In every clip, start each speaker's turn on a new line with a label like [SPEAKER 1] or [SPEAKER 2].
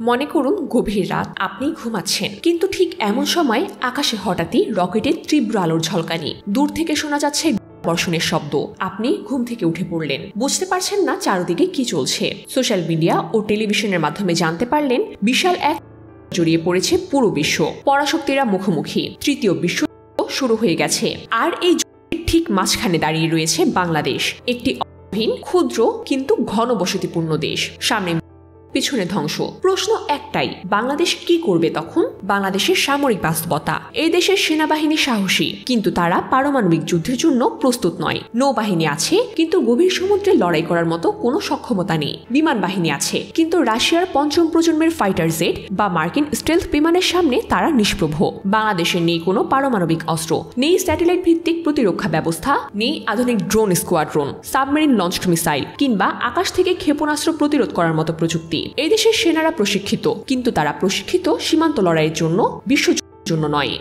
[SPEAKER 1] মনে করুন গভীর রাত, আপনি ঘুমাচ্ছেন, কিন্তু ঠিক এমন সময় আকাশে হঠাৎই রকেটের তীব্র আলোর ঝলকানি, দূর থেকে শোনা যাচ্ছে বর্ষণের শব্দ। আপনি ঘুম থেকে উঠে পড়লেন, বুঝতে পারছেন না চারদিকে কি চলছে। সোশ্যাল মিডিয়া ও টেলিভিশনের মাধ্যমে জানতে পারলেন বিশাল এক জড়িয়ে পড়েছে পুরো বিশ্ব। পরাশক্তিরা মুখোমুখি, তৃতীয় বিশ্ব শুরু হয়ে গেছে। আর এই ঠিক মাঝখানে দাঁড়িয়ে রয়েছে বাংলাদেশ, একটি ক্ষুদ্র কিন্তু ঘনবসতিপূর্ণ দেশ। সামনে পিছনে ধ্বংস। প্রশ্ন একটাই, বাংলাদেশ কি করবে তখন? বাংলাদেশের সামরিক বাস্তবতা, এই দেশের সেনাবাহিনী সাহসী, কিন্তু তারা পারমাণবিক যুদ্ধের জন্য প্রস্তুত নয়। নৌবাহিনী আছে, কিন্তু গভীর সমুদ্রে লড়াই করার মতো কোনো সক্ষমতা নেই। বিমান বাহিনী আছে, কিন্তু রাশিয়ার পঞ্চম প্রজন্মের ফাইটার জেট বা মার্কিন স্টেলথ বিমানের সামনে তারা নিষ্প্রভ। বাংলাদেশের নেই কোনো পারমাণবিক অস্ত্র, নেই স্যাটেলাইট ভিত্তিক প্রতিরক্ষা ব্যবস্থা, নেই আধুনিক drone squadron, submarine launched missile কিংবা আকাশ থেকে ক্ষেপণাস্ত্র প্রতিরোধ করার মতো প্রযুক্তি। এই দেশের সেনারা প্রশিক্ষিত, কিন্তু তারা প্রশিক্ষিত সীমান্ত লড়াইয়ের জন্য, বিশ্বযুদ্ধের জন্য নয়।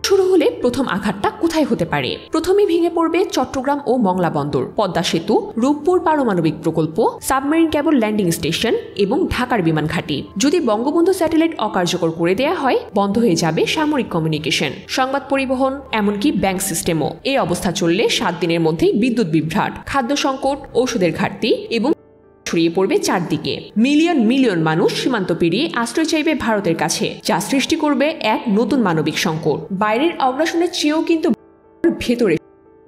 [SPEAKER 1] শুরু হলে প্রথম আঘাতটা কোথায় হতে পারে? প্রথমেই ভেঙে পড়বে চট্টগ্রাম ও মংলা বন্দর, পদ্মা সেতু, রূপপুর পারমাণবিক প্রকল্প, সাবমেরিন কেবল ল্যান্ডিং স্টেশন এবং ঢাকার বিমান ঘাঁটি। যদি বঙ্গবন্ধু স্যাটেলাইট অকার্যকর করে দেয়া হয়, বন্ধ হয়ে যাবে সামরিক কমিউনিকেশন, সংবাদ পরিবহন, এমনকি ব্যাংক সিস্টেমও। এই অবস্থা চললে 7 দিনের মধ্যেই বিদ্যুৎ বিভ্রাট, খাদ্য সংকট, ঔষধের ঘাটতি এবং ছড়িয়ে পড়বে চারদিকে। মিলিয়ন মিলিয়ন মানুষ সীমান্ত পেরিয়ে আশ্রয় চাইবে ভারতের কাছে, যা সৃষ্টি করবে এক নতুন মানবিক সংকট। বাইরের অগ্রাসনের চেয়েও কিন্তু ভেতরে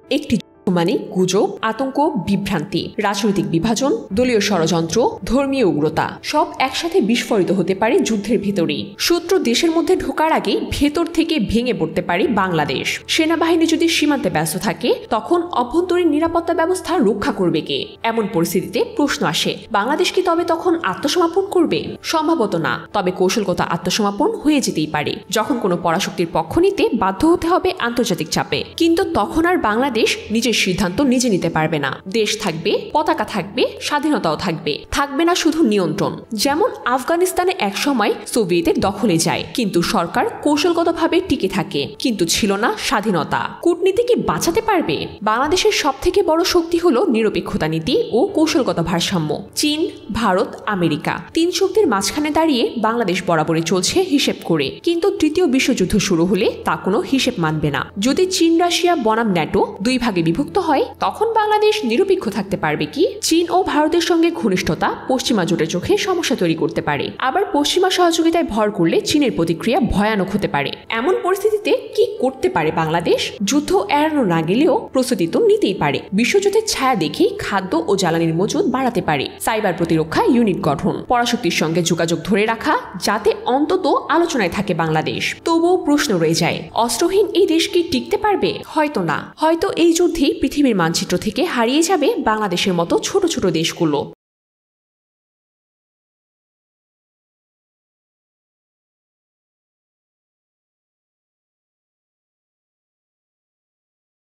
[SPEAKER 1] একটি মানে গুজব, আতঙ্ক, বিভ্রান্তি, রাজনৈতিক বিভাজন, দলীয় ষড়যন্ত্র, ধর্মীয় উগ্রতা সব একসাথে বিস্ফোরিত হতে পারে যুদ্ধের ভেতরেই। শত্রু দেশের মধ্যে ঢোকার আগে ভেতর থেকে ভেঙে পড়তে পারে বাংলাদেশ। সেনাবাহিনী যদি সীমান্তে ব্যস্ত থাকে, তখন অভ্যন্তরীণ নিরাপত্তা ব্যবস্থা রক্ষা করবে কে? এমন পরিস্থিতিতে প্রশ্ন আসে, বাংলাদেশ কি তবে তখন আত্মসমর্পণ করবে? সম্ভবত না, তবে কৌশলগত আত্মসমর্পণ হয়ে যেতেই পারে, যখন কোনো পরাশক্তির পক্ষ নিতে বাধ্য হতে হবে আন্তর্জাতিক চাপে। কিন্তু তখন আর বাংলাদেশ নিজের সিদ্ধান্ত নিজে নিতে পারবে না। দেশ থাকবে, পতাকা থাকবে, স্বাধীনতাও থাকবে, থাকবে না শুধু নিয়ন্ত্রণ। যেমন আফগানিস্তানে একসময় সোভিয়েতের দখলে যায়, কিন্তু সরকার কৌশলগতভাবে টিকে থাকে, কিন্তু ছিল না স্বাধীনতা। কূটনীতি কি বাঁচাতে পারবে? বাংলাদেশের সবথেকে বড় শক্তি হলো নিরপেক্ষতা নীতি ও কৌশলগত ভারসাম্য। চীন, ভারত, আমেরিকা, 3 শক্তির মাঝখানে দাঁড়িয়ে বাংলাদেশ বরাবরই চলছে হিসেব করে। কিন্তু তৃতীয় বিশ্বযুদ্ধ শুরু হলে তা কোনো হিসেব মানবে না। যদি চীন, রাশিয়া বনাম ন্যাটো 2 ভাগে বিভক্ত হয়, তখন বাংলাদেশ নিরপেক্ষ থাকতে পারবে কি? চীন ও ভারতের সঙ্গে ঘনিষ্ঠতা পশ্চিমা জোটের চোখে সমস্যা তৈরি করতে পারে, আবার পশ্চিমা সহযোগিতায় ভর করলে চীনের প্রতিক্রিয়া ভয়ানক হতে পারে। এমন পরিস্থিতিতে কি করতে পারে বাংলাদেশ? যুদ্ধ এড়ানো না গেলেও প্রস্তুতি তো নিতেই পারে। বিশ্বযুদ্ধের ছায়া দেখেই খাদ্য ও জ্বালানির মজুদ বাড়াতে পারে, সাইবার প্রতিরক্ষা ইউনিট গঠন, পরাশক্তির সঙ্গে যোগাযোগ ধরে রাখা, যাতে অন্তত আলোচনায় থাকে বাংলাদেশ। তবুও প্রশ্ন রয়ে যায়, অস্ত্রহীন এই দেশ কি টিকতে পারবে? হয়তো না। হয়তো এই যুদ্ধেই পৃথিবীর মানচিত্র থেকে হারিয়ে যাবে বাংলাদেশের মতো ছোট ছোট দেশগুলো।